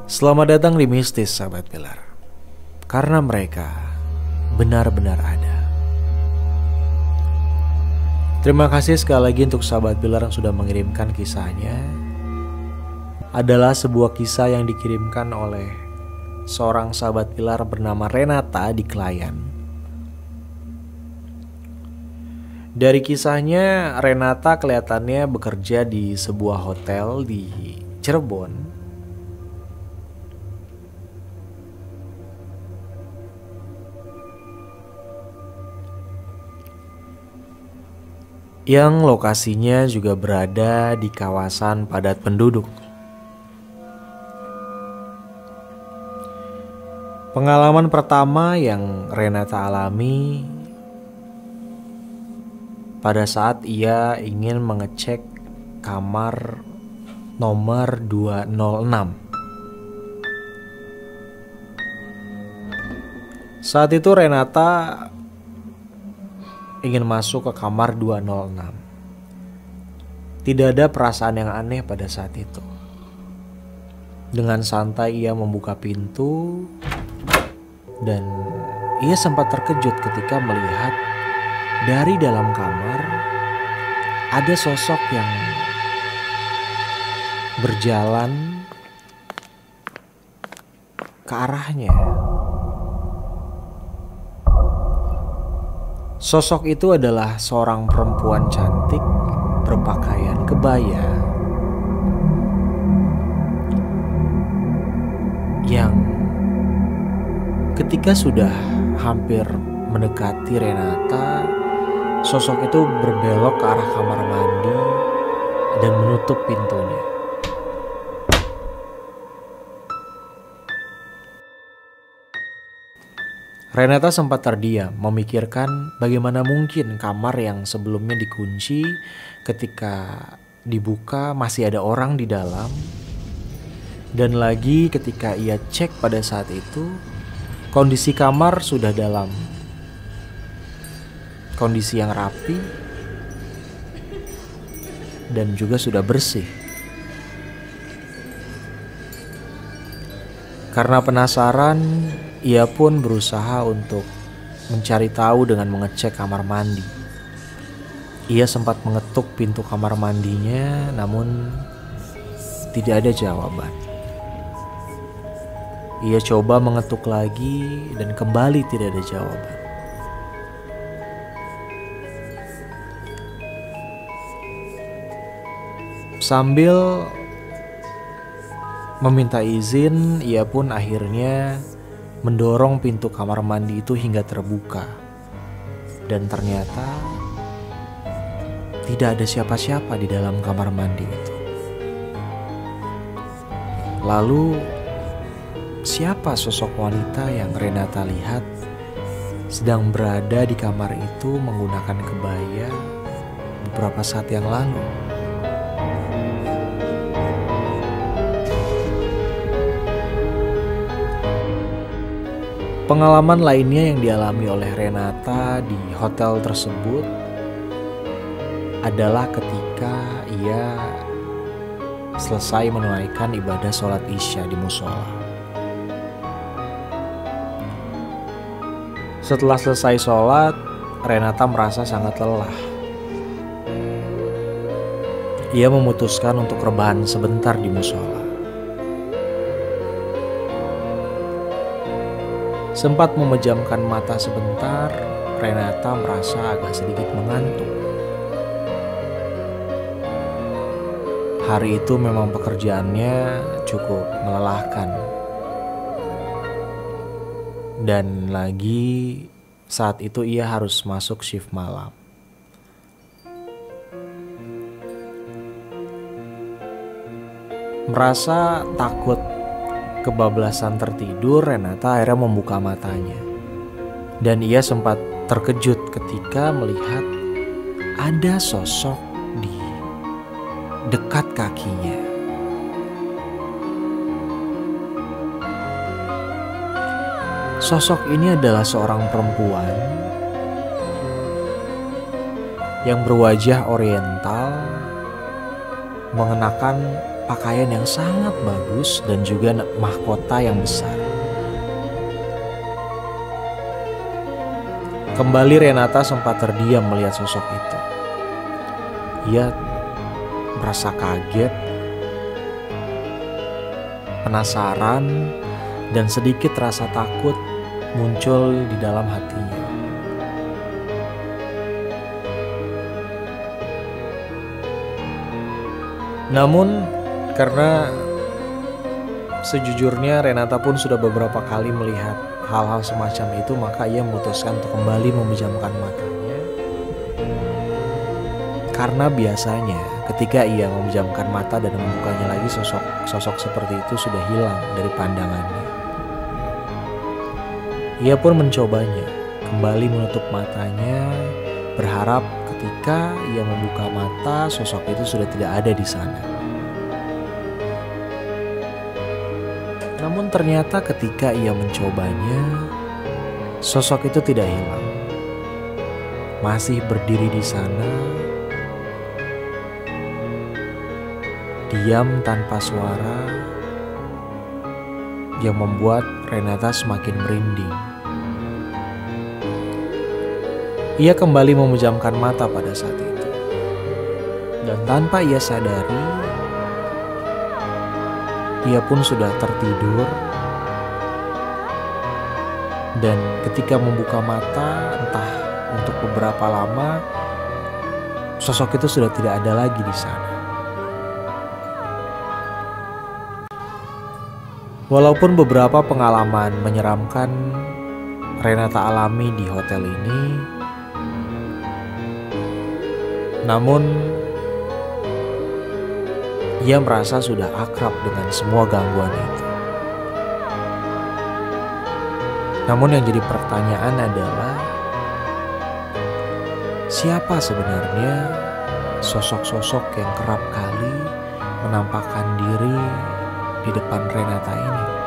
Selamat datang di Mistis, sahabat Pilar. Karena mereka benar-benar ada. Terima kasih sekali lagi untuk sahabat Pilar yang sudah mengirimkan kisahnya. Adalah sebuah kisah yang dikirimkan oleh seorang sahabat Pilar bernama Renata di Klayan. Dari kisahnya, Renata kelihatannya bekerja di sebuah hotel di Cirebon. Yang lokasinya juga berada di kawasan padat penduduk. Pengalaman pertama yang Renata alami pada saat ia ingin mengecek kamar nomor 206. Saat itu Renata ingin masuk ke kamar 206. Tidak ada perasaan yang aneh pada saat itu. Dengan santai ia membuka pintu dan ia sempat terkejut ketika melihat dari dalam kamar ada sosok yang berjalan ke arahnya. Sosok itu adalah seorang perempuan cantik berpakaian kebaya yang ketika sudah hampir mendekati Renata, sosok itu berbelok ke arah kamar mandi dan menutup pintunya. Renata sempat terdiam, memikirkan bagaimana mungkin kamar yang sebelumnya dikunci ketika dibuka masih ada orang di dalam. Dan lagi ketika ia cek pada saat itu, kondisi kamar sudah dalam kondisi yang rapi dan juga sudah bersih. Karena penasaran, ia pun berusaha untuk mencari tahu dengan mengecek kamar mandi. Ia sempat mengetuk pintu kamar mandinya, namun tidak ada jawaban. Ia coba mengetuk lagi dan kembali tidak ada jawaban. Sambil meminta izin, ia pun akhirnya mendorong pintu kamar mandi itu hingga terbuka. Dan ternyata tidak ada siapa-siapa di dalam kamar mandi itu. Lalu siapa sosok wanita yang Renata lihat sedang berada di kamar itu menggunakan kebaya beberapa saat yang lalu? Pengalaman lainnya yang dialami oleh Renata di hotel tersebut adalah ketika ia selesai menunaikan ibadah sholat Isya di musola. Setelah selesai sholat, Renata merasa sangat lelah. Ia memutuskan untuk rebahan sebentar di musola. Sempat memejamkan mata sebentar, Renata merasa agak sedikit mengantuk. Hari itu memang pekerjaannya cukup melelahkan. Dan lagi saat itu ia harus masuk shift malam. Merasa takut kebablasan tertidur, Renata akhirnya membuka matanya. Dan ia sempat terkejut ketika melihat ada sosok di dekat kakinya. Sosok ini adalah seorang perempuan yang berwajah oriental, mengenakan pakaian yang sangat bagus dan juga mahkota yang besar. Kembali Renata sempat terdiam melihat sosok itu. Ia merasa kaget, penasaran, dan sedikit rasa takut muncul di dalam hatinya. Namun karena sejujurnya Renata pun sudah beberapa kali melihat hal-hal semacam itu, maka ia memutuskan untuk kembali memejamkan matanya. Karena biasanya ketika ia memejamkan mata dan membukanya lagi, sosok seperti itu sudah hilang dari pandangannya. Ia pun mencobanya, kembali menutup matanya, berharap ketika ia membuka mata, sosok itu sudah tidak ada di sana. Namun ternyata ketika ia mencobanya, sosok itu tidak hilang. Masih berdiri di sana, diam tanpa suara, yang membuat Renata semakin merinding. Ia kembali memejamkan mata pada saat itu. Dan tanpa ia sadari, ia pun sudah tertidur. Dan ketika membuka mata, entah untuk beberapa lama, sosok itu sudah tidak ada lagi di sana. Walaupun beberapa pengalaman menyeramkan Renata alami di hotel ini, namun ia merasa sudah akrab dengan semua gangguan itu. Namun yang jadi pertanyaan adalah, siapa sebenarnya sosok-sosok yang kerap kali menampakkan diri di depan Renata ini?